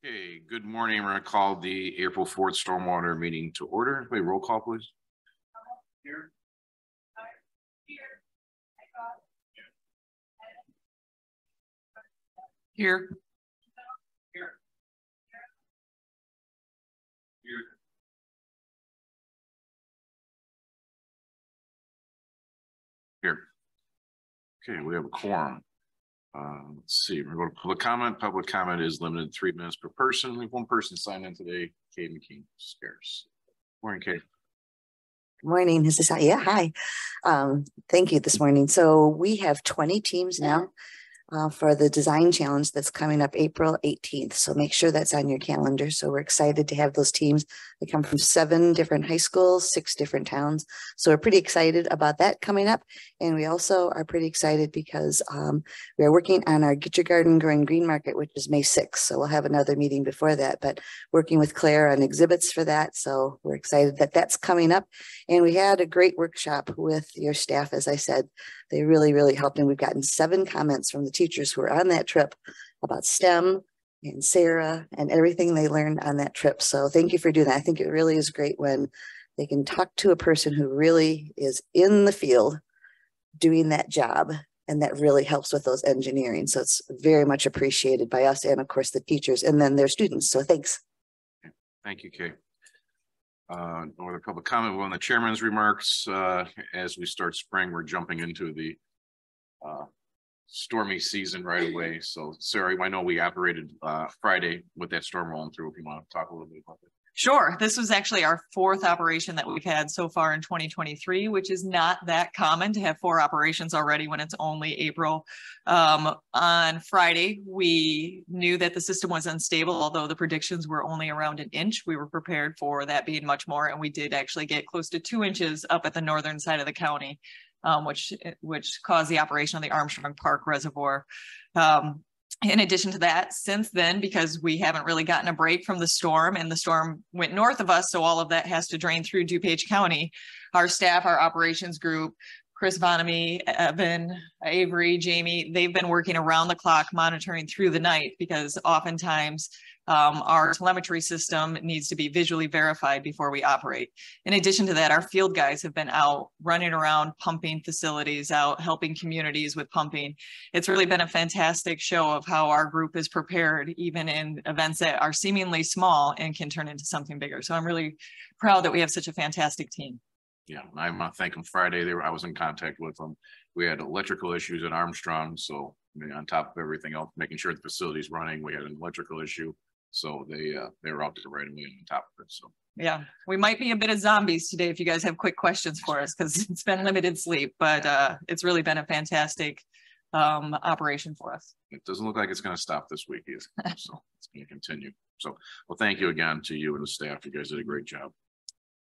Okay, good morning. We're going to call the April 4th Stormwater meeting to order. Wait, roll call, please. Here. Here. Here. Here. Okay, we have a quorum. Let's see, we're going to public comment. Public comment is limited to 3 minutes per person. We have one person signed in today, Kay McKean. Scarce. Morning, Kay. Good morning. This is hi. Thank you this morning. So we have 20 teams now for the design challenge that's coming up April 18th. So make sure that's on your calendar. So we're excited to have those teams. They come from 7 different high schools, 6 different towns. So we're pretty excited about that coming up. And we also are pretty excited because we are working on our Get Your Garden Growing Green Market, which is May 6th. So we'll have another meeting before that, but working with Claire on exhibits for that. So we're excited that that's coming up. And we had a great workshop with your staff. As I said, they really helped. And we've gotten 7 comments from the teachers who were on that trip about STEM and Sarah and everything they learned on that trip. So thank you for doing that. I think it really is great when they can talk to a person who really is in the field doing that job. And that really helps with those engineering. So it's very much appreciated by us and of course the teachers and then their students. So thanks. Thank you, Kay. No other public comment. Well, in the chairman's remarks, as we start spring, we're jumping into the stormy season right away. So Sarah, I know we operated Friday with that storm rolling through. If you want to talk a little bit about that. Sure. This was actually our 4th operation that we've had so far in 2023, which is not that common to have 4 operations already when it's only April. On Friday, we knew that the system was unstable, although the predictions were only around 1 inch. We were prepared for that being much more, and we did actually get close to 2 inches up at the northern side of the county, which caused the operation of the Armstrong Park Reservoir. In addition to that, since then, because we haven't really gotten a break from the storm and the storm went north of us, so all of that has to drain through DuPage County, our staff, our operations group, Chris Vonamy, Evan, Avery, Jamie, they've been working around the clock monitoring through the night because oftentimes our telemetry system needs to be visually verified before we operate. In addition to that, our field guys have been out running around pumping facilities, out helping communities with pumping. It's really been a fantastic show of how our group is prepared, even in events that are seemingly small and can turn into something bigger. So I'm really proud that we have such a fantastic team. Yeah, I want to thank them. Friday, I was in contact with them. We had electrical issues at Armstrong. So on top of everything else, making sure the facility's running, we had an electrical issue. So they were out there right away on top of it. So yeah, we might be a bit of zombies today if you guys have quick questions for us because it's been limited sleep, but it's really been a fantastic operation for us. It doesn't look like it's going to stop this week either. So it's going to continue. So, well, thank you again to you and the staff. You guys did a great job.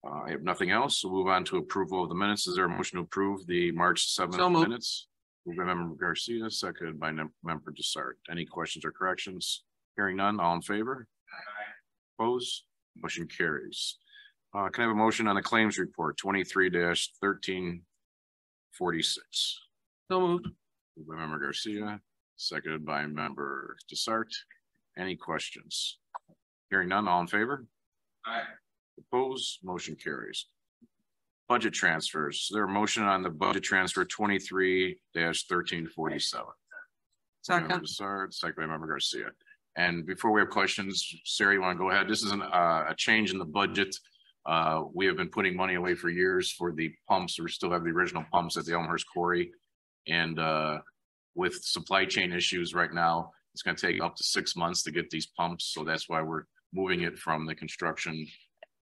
I have nothing else. So we'll move on to approval of the minutes. Is there a motion to approve the March 7th minutes? Moved by Member Garcia, seconded by Member Desart. Any questions or corrections? Hearing none, all in favor? Aye. Opposed? Motion carries. Can I have a motion on the claims report 23-1346? So moved. Moved by Member Garcia, seconded by Member Desart. Any questions? Hearing none, all in favor? Aye. Opposed? Motion carries. Budget transfers. Is there a motion on the budget transfer 23-1347? Second. Second by Member Garcia. And before we have questions, Sarah, you want to go ahead? This is a change in the budget. We have been putting money away for years for the pumps. We still have the original pumps at the Elmhurst Quarry. And with supply chain issues right now, it's going to take up to 6 months to get these pumps. So that's why we're moving it from the construction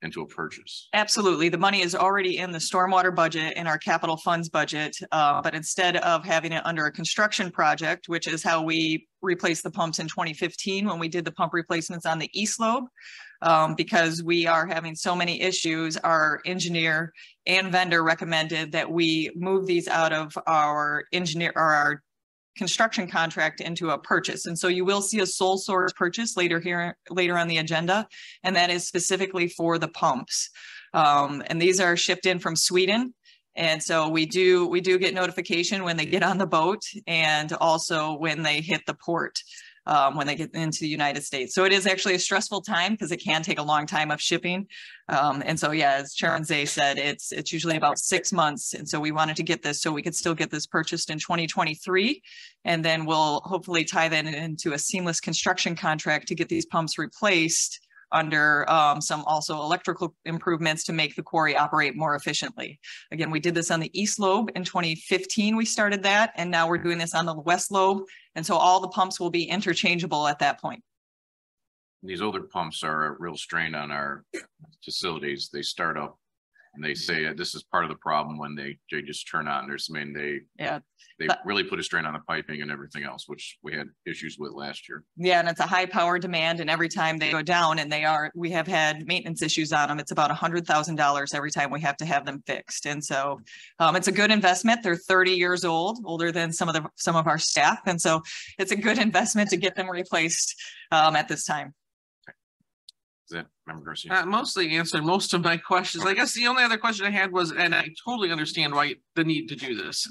into a purchase. Absolutely. The money is already in the stormwater budget and our capital funds budget. But instead of having it under a construction project, which is how we replaced the pumps in 2015 when we did the pump replacements on the east lobe, because we are having so many issues, our engineer and vendor recommended that we move these out of our engineer or our construction contract into a purchase. And so you will see a sole source purchase later on the agenda, and that is specifically for the pumps. And these are shipped in from Sweden. And so we do get notification when they get on the boat and also when they hit the port. when they get into the United States. So it is actually a stressful time because it can take a long time of shipping. And so, yeah, as Chairman Zay said, it's usually about 6 months. And so we wanted to get this so we could still get this purchased in 2023. And then we'll hopefully tie that into a seamless construction contract to get these pumps replaced under some also electrical improvements to make the quarry operate more efficiently. Again, we did this on the East Lobe in 2015, we started that, and now we're doing this on the West Lobe. And so all the pumps will be interchangeable at that point. These older pumps are a real strain on our facilities. They start up and they say that this is part of the problem when they just turn on. They really put a strain on the piping and everything else, which we had issues with last year. Yeah, and it's a high power demand, and every time they go down, and we have had maintenance issues on them. It's about $100,000 every time we have to have them fixed. And so it's a good investment. They're 30 years old, older than some of our staff. And so it's a good investment to get them replaced at this time. Is that Member Garcia? Mostly answered most of my questions. I guess the only other question I had was, and I totally understand why the need to do this.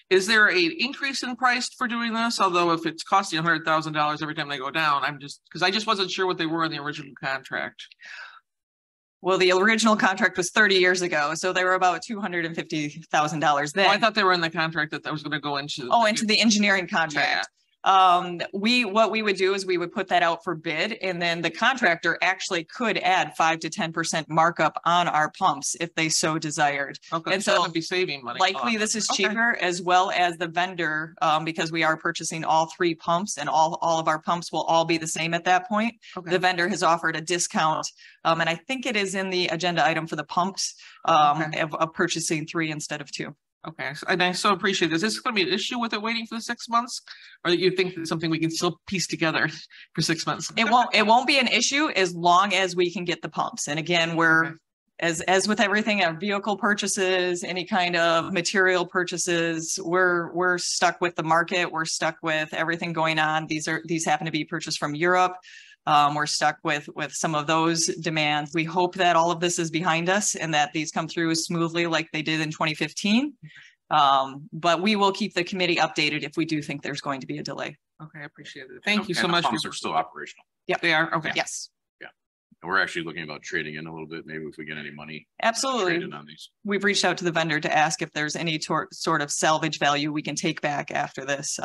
Is there an increase in price for doing this? Although if it's costing $100,000 every time they go down, because I just wasn't sure what they were in the original contract. Well, the original contract was 30 years ago, so they were about $250,000 then. Oh, I thought they were in the contract that was going to go into. Into the engineering contract. Yeah. What we would do is we would put that out for bid, and then the contractor actually could add 5 to 10% markup on our pumps if they so desired. Okay, and so that would be saving money. Likely this is cheaper, as well as the vendor, because we are purchasing all 3 pumps, and all of our pumps will all be the same at that point. Okay. The vendor has offered a discount, and I think it is in the agenda item for the pumps of purchasing 3 instead of 2. Okay, and I so appreciate this. Is this going to be an issue with it waiting for the 6 months, or do you think it's something we can still piece together for 6 months? It won't be an issue as long as we can get the pumps. And again, we're as with everything, our vehicle purchases, any kind of material purchases, we're stuck with the market. We're stuck with everything going on. These happen to be purchased from Europe. We're stuck with some of those demands. We hope that all of this is behind us and that these come through smoothly like they did in 2015. But we will keep the committee updated if we do think there's going to be a delay. Okay, I appreciate it. Thank you so much. Pumps are still operational. Yeah, they are. Okay. Yes. Yeah. And we're actually looking about trading in a little bit, maybe if we get any money. Absolutely. On these. We've reached out to the vendor to ask if there's any sort of salvage value we can take back after this.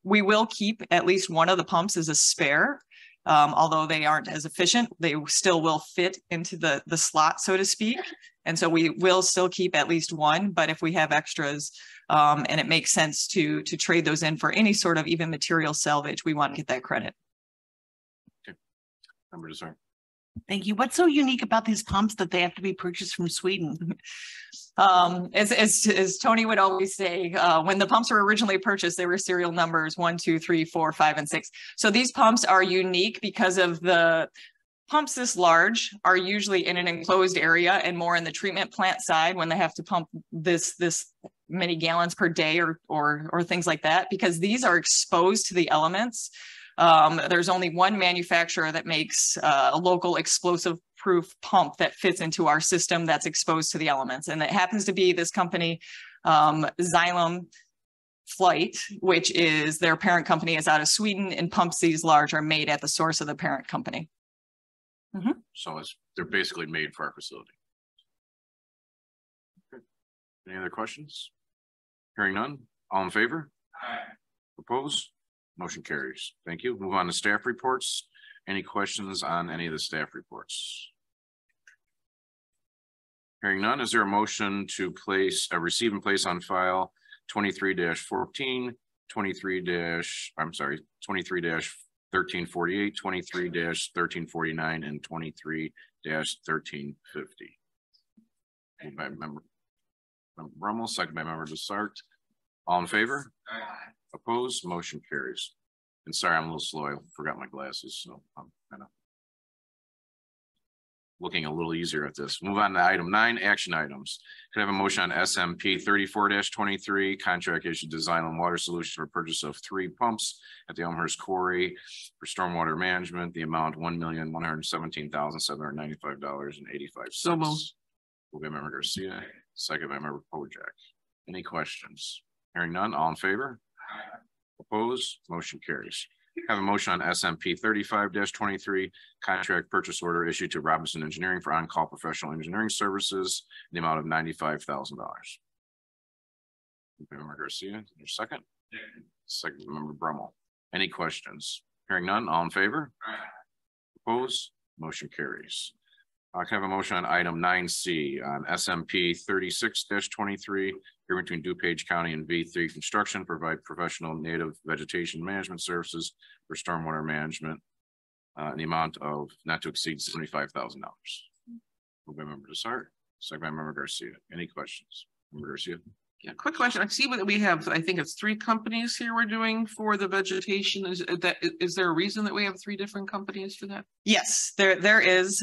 We will keep at least one of the pumps as a spare. Although they aren't as efficient, they still will fit into the slot, so to speak. And so we will still keep at least one, but if we have extras and it makes sense to trade those in for any sort of even material salvage, we want to get that credit. Okay. Member Desarnett. Thank you. What's so unique about these pumps that they have to be purchased from Sweden? As Tony would always say, when the pumps were originally purchased, they were serial numbers 1, 2, 3, 4, 5, and 6. So these pumps are unique because of the pumps this large are usually in an enclosed area and more in the treatment plant side when they have to pump this many gallons per day or things like that, because these are exposed to the elements. There's only one manufacturer that makes a local explosive proof pump that fits into our system that's exposed to the elements. And it happens to be this company, Xylem Flight, which is their parent company is out of Sweden, and pumps these large are made at the source of the parent company. Mm-hmm. So they're basically made for our facility. Okay. Any other questions? Hearing none, all in favor? Aye. Opposed? Motion carries. Thank you. Move on to staff reports. Any questions on any of the staff reports? Hearing none, is there a motion to receive and place on file 23-14, 23-1348, 23-1349, and 23-1350? Moved by Member Brummel, second by Member Desarnett. All in favor? Aye. Opposed? Motion carries. And sorry, I'm a little slow. I forgot my glasses, so I'm kind of looking a little easier at this. Move on to item 9, action items. Could I have a motion on SMP 34-23, contract issued to Xylem Water Solutions for purchase of 3 pumps at the Elmhurst Quarry for stormwater management, the amount $1,117,795.85. So moved. Moved by Member Garcia, second by Member Pojak. Any questions? Hearing none, all in favor? Aye. Opposed, motion carries. Have a motion on SMP 35-23 contract purchase order issued to Robinson Engineering for on-call professional engineering services in the amount of $95,000. Member Garcia, your second. Second, Member Brummel. Any questions? Hearing none, all in favor? Opposed, motion carries. I can have a motion on item 9C on SMP 36-23, here between DuPage County and V3 Construction, provide professional native vegetation management services for stormwater management in the amount of not to exceed $75,000. Moved by Member Desart, second by Member Garcia. Any questions? Member Garcia. Yeah, quick question. I see that we have, I think it's 3 companies here we're doing for the vegetation. Is there a reason that we have 3 different companies for that? Yes, there is.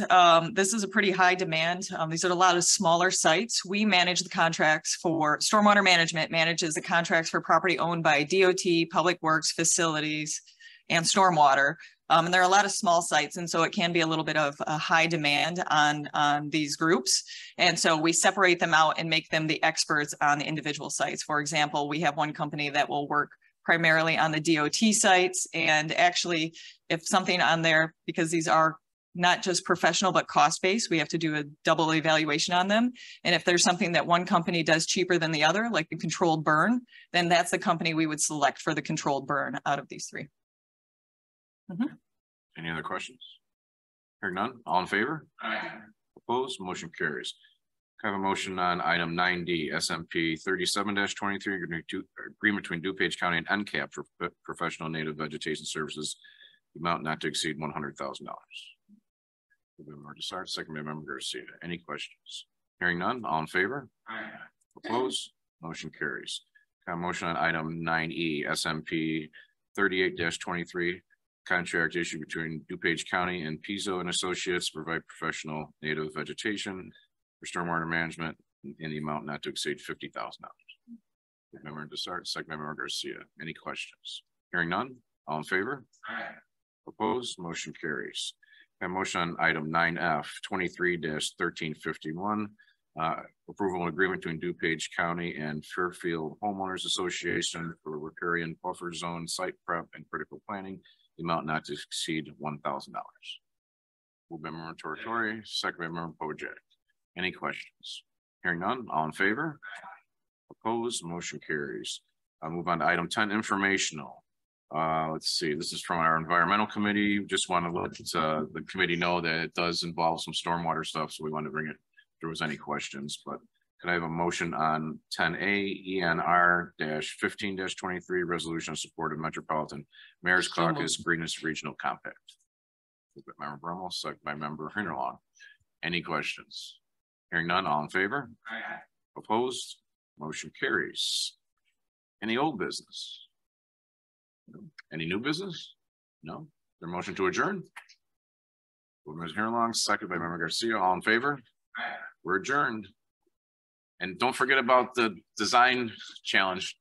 This is a pretty high demand. These are a lot of smaller sites. We manage the contracts for stormwater management, manages the contracts for property owned by DOT, Public Works, Facilities, and Stormwater. And there are a lot of small sites, and so it can be a little bit of a high demand on these groups. And so we separate them out and make them the experts on the individual sites. For example, we have one company that will work primarily on the DOT sites. And actually, if something on there, because these are not just professional, but cost-based, we have to do a double evaluation on them. And if there's something that one company does cheaper than the other, like the controlled burn, then that's the company we would select for the controlled burn out of these 3. Any other questions? Hearing none, all in favor? Opposed, motion carries. I have a motion on item 9D, SMP 37-23, agreement between DuPage County and NCAP for professional native vegetation services, the amount not to exceed $100,000. Member Desart, second by Member Garcia. Any questions? Hearing none, all in favor? Opposed, motion carries. I have a motion on item 9E, SMP 38-23, contract issue between DuPage County and Pizzo and Associates to provide professional native vegetation for stormwater management in the amount not to exceed $50,000. Member Desart, second by Member Garcia. Any questions? Hearing none, all in favor? Opposed, motion carries. A motion on item 9F 23-1351, approval and agreement between DuPage County and Fairfield Homeowners Association for riparian buffer zone site prep and critical planning, the amount not to exceed $1,000. Moved by Member Tortori, second by Member Pojek. Any questions? Hearing none, all in favor? Opposed, motion carries. I'll move on to item 10, informational. Let's see, this is from our environmental committee. Just want to let the committee know that it does involve some stormwater stuff, so we want to bring it if there was any questions. But could I have a motion on 10A ENR-15-23 resolution of support of Metropolitan Mayor's Caucus Greenest Regional Compact? Member Brummel, second by Member Hinterlong. Any questions? Hearing none, all in favor? Opposed? Motion carries. Any old business? No. Any new business? No. Their motion to adjourn? Member Hinterlong, second by Member Garcia. All in favor? We're adjourned. And don't forget about the design challenge